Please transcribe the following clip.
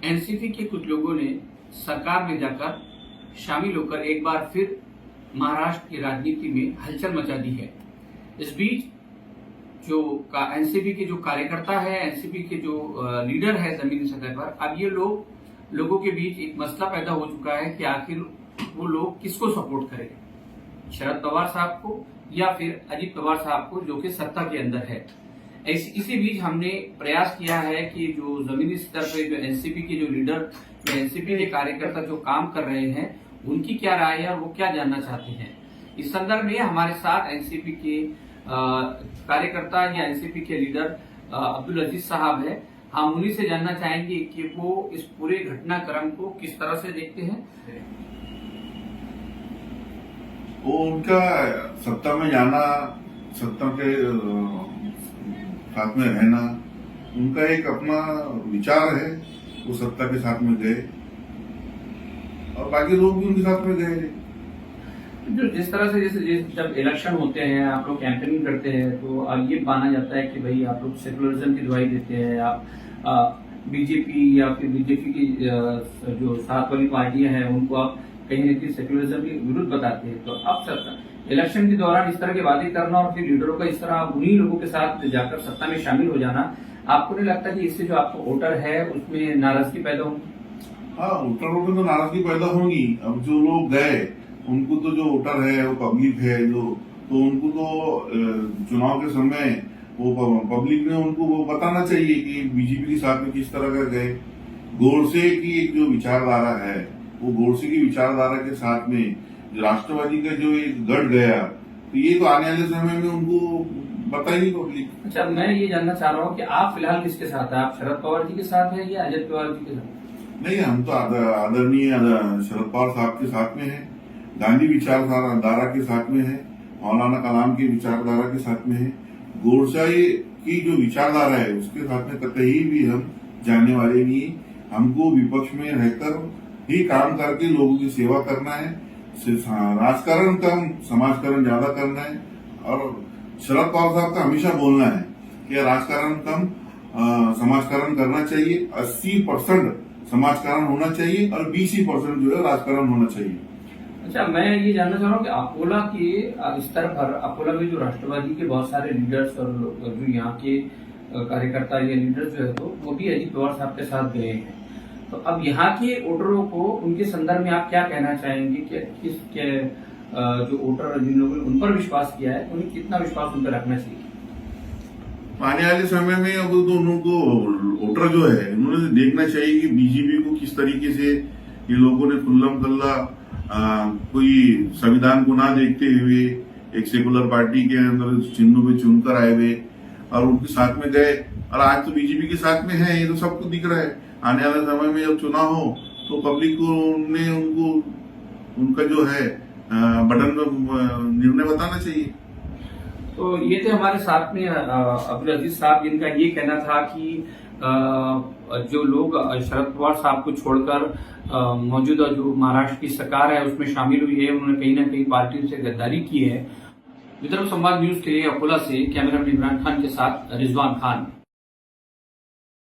NCP के कुछ लोगों ने सरकार में जाकर शामिल होकर एक बार फिर महाराष्ट्र की राजनीति में हलचल मचा दी है। इस बीच जो एनसीपी के जो कार्यकर्ता है, एनसीपी के जो लीडर है जमीनी सतह पर, अब ये लोगों के बीच एक मसला पैदा हो चुका है कि आखिर वो लोग किसको सपोर्ट करें, शरद पवार साहब को या फिर अजित पवार साहब को, जो कि सत्ता के अंदर है। इसी बीच हमने प्रयास किया है कि जो जमीनी स्तर पर जो एनसीपी के जो लीडर, जो एनसीपी के कार्यकर्ता जो काम कर रहे हैं, उनकी क्या राय है और वो क्या जानना चाहते हैं। इस संदर्भ में हमारे साथ एनसीपी के कार्यकर्ता या एनसीपी के लीडर अब्दुल अजीज साहब है। हम उन्हीं से जानना चाहेंगे कि वो इस पूरे घटनाक्रम को किस तरह से देखते हैं। वो उनका सत्ता में जाना, सत्ता के साथ में रहना, उनका एक अपना विचार है। वो सत्ता के साथ में गए और बाकी लोग भी उनके साथ में गए। जो जिस तरह से जैसे जब इलेक्शन होते हैं, आप लोग कैंपेनिंग करते हैं, तो अब ये माना जाता है कि भाई आप लोग सेकुलरिज्म की दुहाई देते हैं, आप बीजेपी या फिर बीजेपी की जो साथ वाली पार्टियां हैं उनको आप कहीं न कहीं सेकुलरिज्म के विरुद्ध बताते हैं। तो अब सत्ता इलेक्शन के दौरान इस तरह की बातें करना और फिर लीडरों का इस तरह उन्हीं लोगों के साथ जाकर सत्ता में शामिल हो जाना, आपको नहीं लगता कि इससे जो आपका वोटर है उसमें नाराजगी पैदा होगी? हाँ, वोटरों में तो नाराजगी पैदा होगी। अब जो लोग गए उनको तो जो वोटर है वो पब्लिक है, तो उनको तो चुनाव के समय वो पब्लिक ने उनको वो बताना चाहिए कि बीजेपी के साथ में किस तरह का गए। गोडसे की एक जो विचारधारा है, वो गोडसे की विचारधारा के साथ में राष्ट्रवादी का जो एक गढ़ गया, तो ये तो आने वाले समय में उनको बताएगी पब्लिक। अच्छा, मैं ये जानना चाह रहा हूँ कि आप फिलहाल किसके साथ हैं? आप शरद पवार जी के साथ हैं या अजित पवार जी के साथ? नहीं, हम तो आदरणीय शरद पवार साहब के साथ में है, गांधी विचारधारा के साथ में है, मौलाना कलाम की विचारधारा के साथ में है। गोडसे की जो विचारधारा है उसके साथ में कतई भी हम जाने वाले नहीं। हमको विपक्ष में रहकर ही काम करके लोगों की सेवा करना है। राजकारण कम, समाजकरण ज्यादा करना है। और शरद पवार साहब का हमेशा बोलना है कि राजकारण कम, समाजकरण करना चाहिए। 80% समाजकरण होना चाहिए और 20% जो है राजकारण होना चाहिए। अच्छा, मैं ये जानना चाह रहा हूँ कि अकोला के स्तर पर, अकोला में जो राष्ट्रवादी के बहुत सारे लीडर्स और जो यहाँ के कार्यकर्ता या लीडर्स जो है, तो वो भी अजित पवार साहब के साथ गए हैं। तो अब यहाँ के वोटरों को उनके संदर्भ में आप क्या कहना चाहेंगे कि जो वोटर जिन लोगों ने उन पर विश्वास किया है, उन्हें कितना विश्वास उन पर रखना चाहिए? आने वाले समय में अब तो उनको वोटर जो है उन्होंने देखना चाहिए कि बीजेपी को किस तरीके से ये लोगों ने खुल्लम खल्ला कोई संविधान को ना देखते हुए एक सेकुलर पार्टी के अंदर चिन्हों पे चुनकर आए हुए और उनके साथ में गए। और आज तो बीजेपी के साथ में है, ये तो सबको दिख रहा है। आने वाले समय में जब चुनाव हो तो पब्लिक को उनका जो है बटन में निर्णय बताना चाहिए। तो ये थे हमारे साथ में अब्दुल अजीज साहब, जिनका ये कहना था कि जो लोग शरद पवार साहब को छोड़कर मौजूदा जो महाराष्ट्र की सरकार है उसमें शामिल हुई है, उन्होंने कहीं ना कहीं पार्टी से गद्दारी की है। विदर्भ संवाद न्यूज के लिए अकोला से कैमरामैन इमरान खान के साथ रिजवान खान।